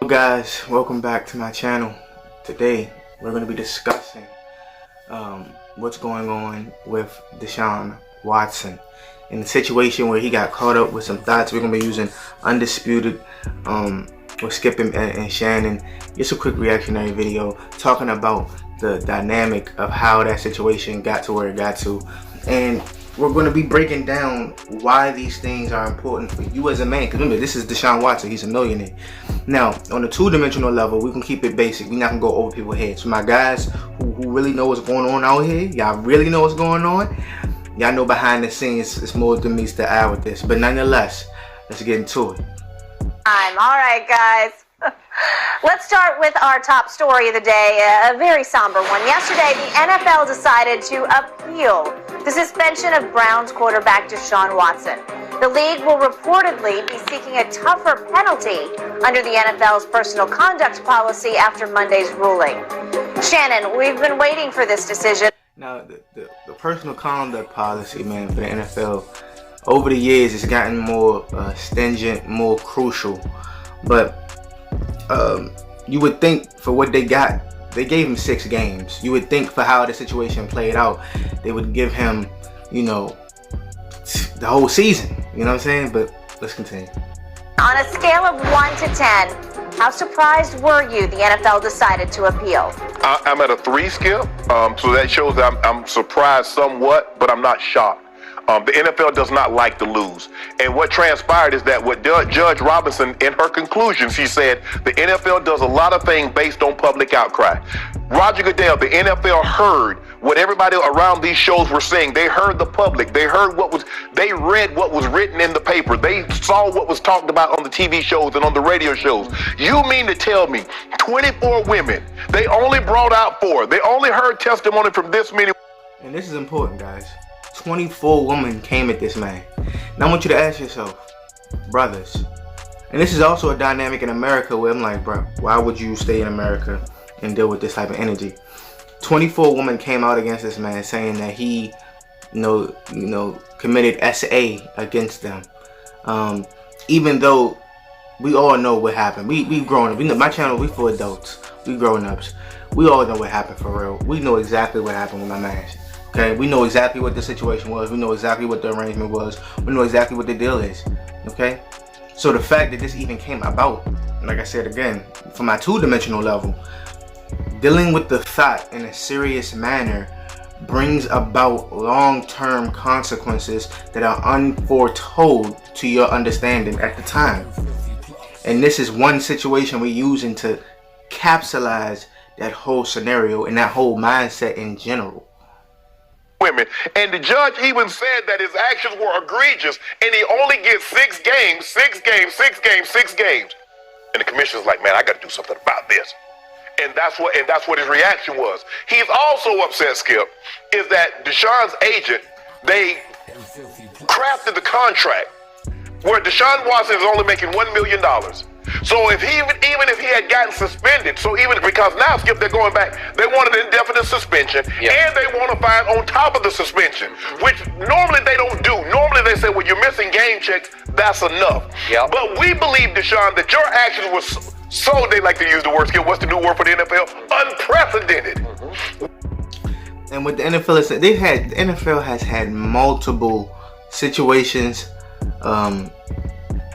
Hello guys, welcome back to my channel. Today we're going to be discussing what's going on with Deshaun Watson in the situation where he got caught up with some thoughts. We're going to be using undisputed with Skip and Shannon. Just a quick reactionary video talking about the dynamic of how that situation got to where it got to, and we're going to be breaking down why these things are important for you as a man. Because remember, this is Deshaun Watson. He's a millionaire. Now, on a two-dimensional level, we can keep it basic. We're not going to go over people's heads. So my guys who really know what's going on out here, y'all really know what's going on. Y'all know behind the scenes, it's more than meets the eye with this. But nonetheless, let's get into it. All right, guys. Let's start with our top story of the day, a very somber one. Yesterday, the NFL decided to appeal the suspension of Browns quarterback Deshaun Watson. The league will reportedly be seeking a tougher penalty under the NFL's personal conduct policy after Monday's ruling. Shannon, we've been waiting for this decision. Now, the personal conduct policy, man, for the NFL, over the years, it's gotten more stringent, more crucial. But you would think for what they got, they gave him 6 games. You would think for how the situation played out, they would give him, you know, the whole season. You know what I'm saying? But let's continue. On a scale of 1 to 10, how surprised were you the NFL decided to appeal? I'm at a 3, Skip. So that shows that I'm surprised somewhat, but I'm not shocked. The NFL does not like to lose. And what transpired is that what Judge Robinson, in her conclusion, she said the NFL does a lot of things based on public outcry. Roger Goodell, the NFL heard what everybody around these shows were saying. They heard the public. They heard they read what was written in the paper. They saw what was talked about on the TV shows and on the radio shows. You mean to tell me 24 women, they only brought out 4. They only heard testimony from this many. And this is important, guys. 24 women came at this man. Now I want you to ask yourself, brothers, and this is also a dynamic in America where I'm like, bro, why would you stay in America and deal with this type of energy? 24 women came out against this man saying that he, you know, committed SA against them. Even though we all know what happened. We've grown up. We know, my channel, we for adults. We grown ups. We all know what happened for real. We know exactly what happened with my man. Okay, we know exactly what the situation was. We know exactly what the arrangement was. We know exactly what the deal is. Okay, so the fact that this even came about, like I said again, from my two-dimensional level, dealing with the thought in a serious manner brings about long-term consequences that are unforetold to your understanding at the time. And this is one situation we're using to capsulize that whole scenario and that whole mindset in general. Women, and the judge even said that his actions were egregious, and he only gets 6 games, 6 games, 6 games, 6 games. And the commissioner's like, man, I got to do something about this. And that's what his reaction was. He's also upset, Skip, is that Deshaun's agent, they crafted the contract where Deshaun Watson is only making $1 million. So if he even if he had gotten suspended, so even because now, Skip, they're going back, they want an indefinite suspension, and they want to fine on top of the suspension, which normally they don't do. Normally they say, well, you're missing game checks, that's enough. But we believe, Deshaun, that your actions were so, they like to use the word, Skip, what's the new word for the NFL? Unprecedented. And what the NFL is, the NFL has had multiple situations,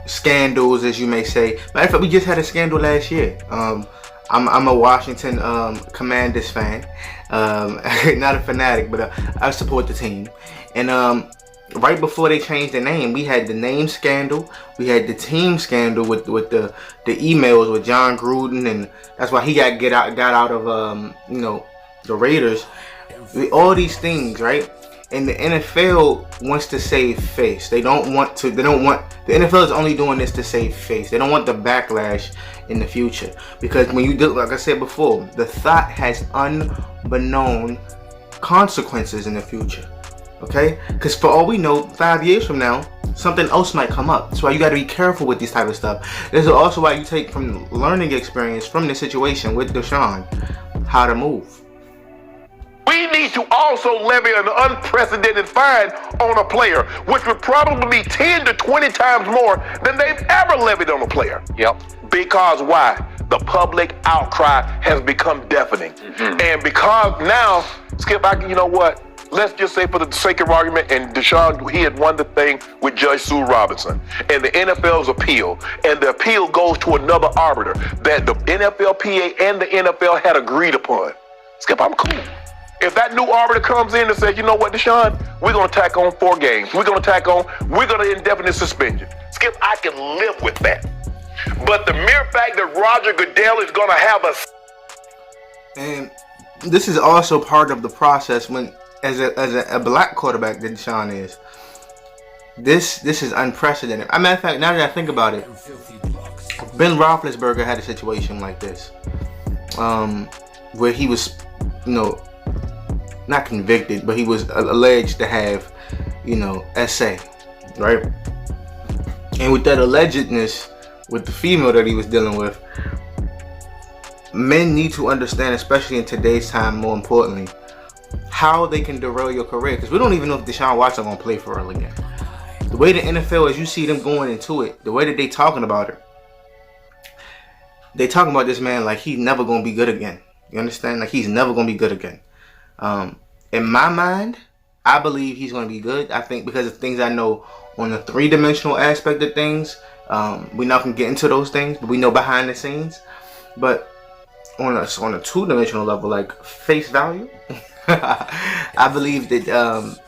scandals, as you may say. Matter of fact, we just had a scandal last year. I'm a Washington Commanders fan, not a fanatic, but I support the team. And right before they changed the name, we had the name scandal, we had the team scandal with the emails with John Gruden, and that's why he got out of you know, the Raiders. All these things, right? And the NFL wants to save face. The NFL is only doing this to save face. They don't want the backlash in the future. Because when you do, like I said before, the thought has unbeknown consequences in the future. Okay? Because for all we know, 5 years from now, something else might come up. That's why you got to be careful with this type of stuff. This is also why you take from learning experience from the situation with Deshaun, how to move. We need to also levy an unprecedented fine on a player, which would probably be 10 to 20 times more than they've ever levied on a player. Because why? the public outcry has become deafening. And because now, Skip, you know what? Let's just say for the sake of argument, and Deshaun, he had won the thing with Judge Sue Robinson, and the NFL's appeal, and the appeal goes to another arbiter that the NFLPA and the NFL had agreed upon. Skip, I'm cool. If that new arbiter comes in and says, you know what, Deshaun, we're going to tack on 4 games. We're going to indefinite suspension. Skip, I can live with that. But the mere fact that Roger Goodell is going to have a... And this is also part of the process when, as a black quarterback that Deshaun is, this is unprecedented. As a matter of fact, now that I think about it, Ben Roethlisberger had a situation like this, where he was, not convicted, but he was alleged to have, SA, right? And with that allegedness, with the female that he was dealing with, men need to understand, especially in today's time, more importantly, how they can derail your career. Because we don't even know if Deshaun Watson gonna play for real again. The way the NFL, as you see them going into it, the way that they talking about it, they talking about this man like he's never gonna be good again. You understand? Like he's never gonna be good again. In my mind, I believe he's gonna be good. I think because of things I know on the 3-dimensional aspect of things, we're not gonna get into those things, but we know behind the scenes. But on a 2-dimensional level, like face value, I believe that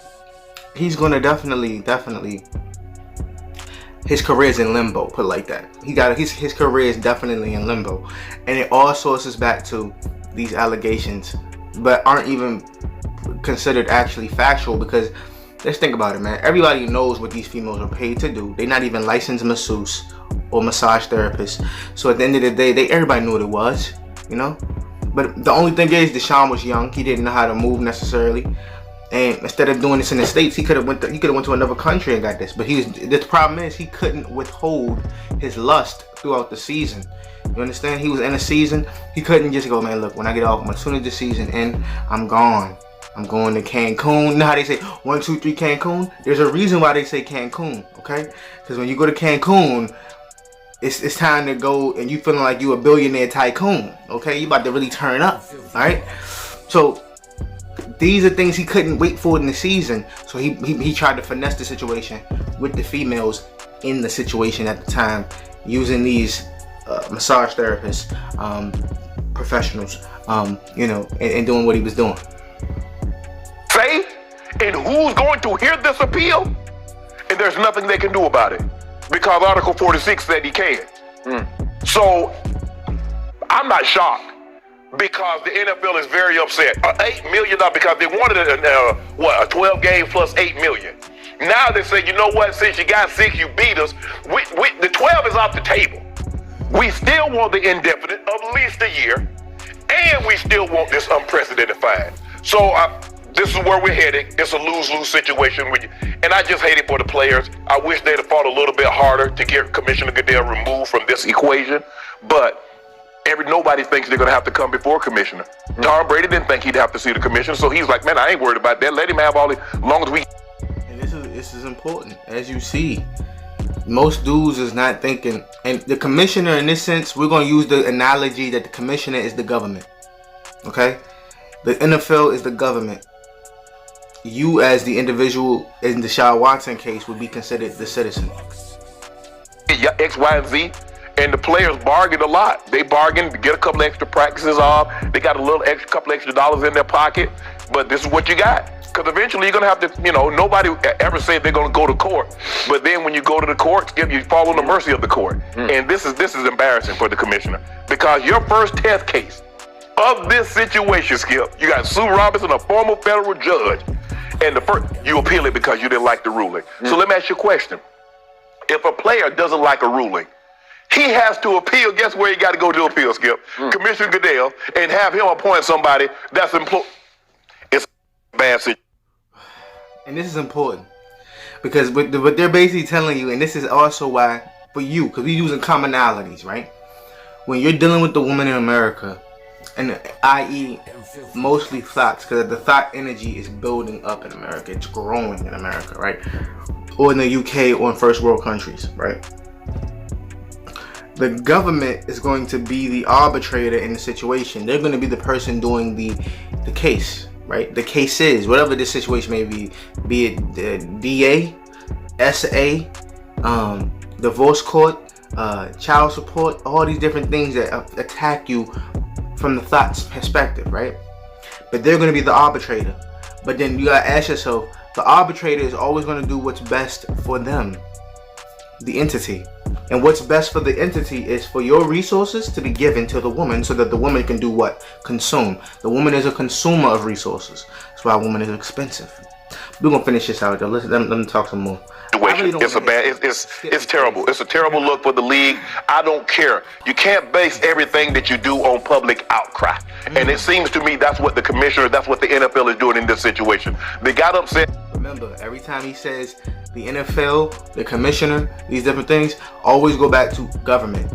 he's gonna definitely his career is in limbo, put it like that. His career is definitely in limbo, and it all sources back to these allegations, but aren't even considered actually factual. Because let's think about it, man. Everybody knows what these females are paid to do. They're not even licensed masseuse or massage therapists. So at the end of the day, everybody knew what it was, But the only thing is, Deshaun was young. He didn't know how to move necessarily. And instead of doing this in the States, he could have went to another country and got this. But the problem is he couldn't withhold his lust throughout the season. You understand? He was in a season. He couldn't just go, man, look, when I get off, as soon as the season ends, I'm gone. I'm going to Cancun. You know how they say 1, 2, 3 Cancun? There's a reason why they say Cancun, okay? Because when you go to Cancun, it's time to go, and you feeling like you a billionaire tycoon, okay? You about to really turn up, all right? So these are things he couldn't wait for in the season. So he tried to finesse the situation with the females in the situation at the time, using these massage therapists, professionals, and doing what he was doing. Say, and who's going to hear this appeal? And there's nothing they can do about it, because Article 46 said he can. So I'm not shocked, because the NFL is very upset. $8 million, because they wanted a 12 game plus $8 million. Now they say, you know what? Since you got 6, you beat us. The 12 is off the table. We still want the indefinite of at least a year, and we still want this unprecedented fine. So this is where we're heading. It's a lose-lose situation with you. And I just hate it for the players. I wish they'd have fought a little bit harder to get Commissioner Goodell removed from this equation. But nobody thinks they're going to have to come before Commissioner. Tom Brady didn't think he'd have to see the Commissioner, so he's like, man, I ain't worried about that. Let him have all the long as we... And this is important. As you see, most dudes is not thinking, and the Commissioner, in this sense, we're going to use the analogy that the Commissioner is the government. Okay? The NFL is the government. You, as the individual in the Deshaun Watson case, would be considered the citizen. Yeah, X, Y, and Z. And the players bargained a lot. They bargained to get a couple extra practices off. They got couple extra dollars in their pocket. But this is what you got. Because eventually you're going to have to, nobody ever said they're going to go to court. But then when you go to the courts, you fall on the mercy of the court. And this is embarrassing for the Commissioner. Because your first test case of this situation, Skip, you got Sue Robinson, a former federal judge. And you appeal it because you didn't like the ruling. So let me ask you a question. If a player doesn't like a ruling, he has to appeal. Guess where he got to go to appeal, Skip? Commissioner Goodell, and have him appoint somebody that's employed. It's a bad situation. And this is important, because what they're basically telling you, and this is also why, for you, because we're using commonalities, right? When you're dealing with the woman in America, and i.e. mostly thoughts, because the thought energy is building up in America. It's growing in America, right? Or in the UK, or in first world countries, right? The government is going to be the arbitrator in the situation. They're going to be the person doing the case, right? The cases, whatever the situation may be it the DA, SA, divorce court, child support, all these different things that attack you from the Thots perspective, right? But they're going to be the arbitrator. But then you gotta ask yourself, the arbitrator is always going to do what's best for them, the entity. And what's best for the entity is for your resources to be given to the woman so that the woman can do what? Consume. The woman is a consumer of resources. That's why a woman is expensive. We're going to finish this out, though. Let me talk some more. It's terrible. It's a terrible look for the league. I don't care. You can't base everything that you do on public outcry. And it seems to me that's what the commissioner, that's what the NFL is doing in this situation. They got upset. Remember, every time he says the NFL, the commissioner, these different things, always go back to government.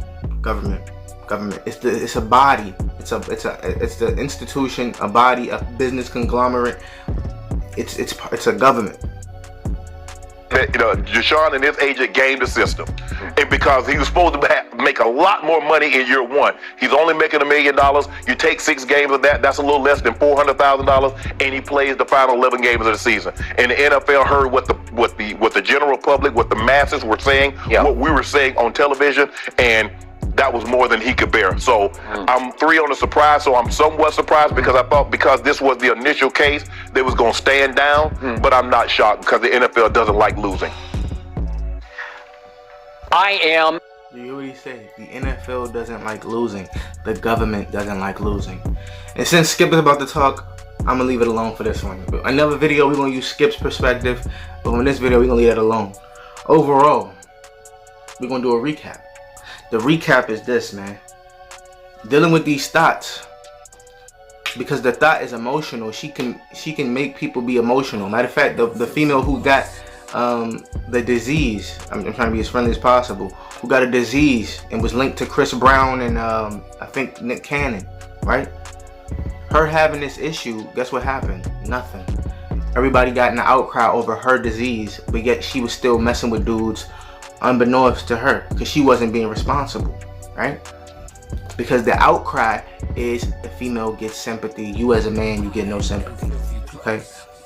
It's a body. It's the institution, a body, a business conglomerate. It's a government. Deshaun and his agent gamed the system, and because he was supposed to make a lot more money in year one, he's only making $1 million. You take 6 games of that, that's a little less than $400,000, and he plays the final 11 games of the season. And the NFL heard what the general public, what the masses were saying, what we were saying on television, and that was more than he could bear. So I'm 3 on the surprise. So I'm somewhat surprised because I thought because this was the initial case, they was going to stand down. But I'm not shocked because the NFL doesn't like losing. You hear what he said? The NFL doesn't like losing. The government doesn't like losing. And since Skip is about to talk, I'm going to leave it alone for this one. Another video, we're going to use Skip's perspective. But in this video, we're going to leave that alone. Overall, we're going to do a recap. The recap is this, man. Dealing with these thoughts, because the thought is emotional. She can make people be emotional. Matter of fact, the female who got the disease, I'm trying to be as friendly as possible, who got a disease and was linked to Chris Brown and I think Nick Cannon, right? Her having this issue, guess what happened? Nothing. Everybody got in an outcry over her disease, but yet she was still messing with dudes unbeknownst to her because she wasn't being responsible, right? Because the outcry is the female gets sympathy. You as a man, you get no sympathy, okay?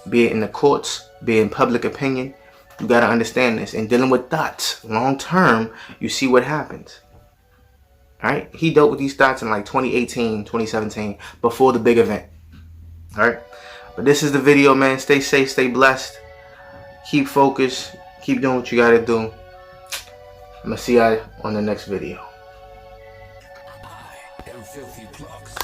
Be it in the courts, be it in public opinion, you got to understand this. And dealing with thoughts long term, you see what happens, all right? He dealt with these thoughts in like 2018, 2017, before the big event, all right? But this is the video, man. Stay safe, stay blessed, keep focused, keep doing what you got to do. I'm going to see you on the next video. I am Filthy Plugs.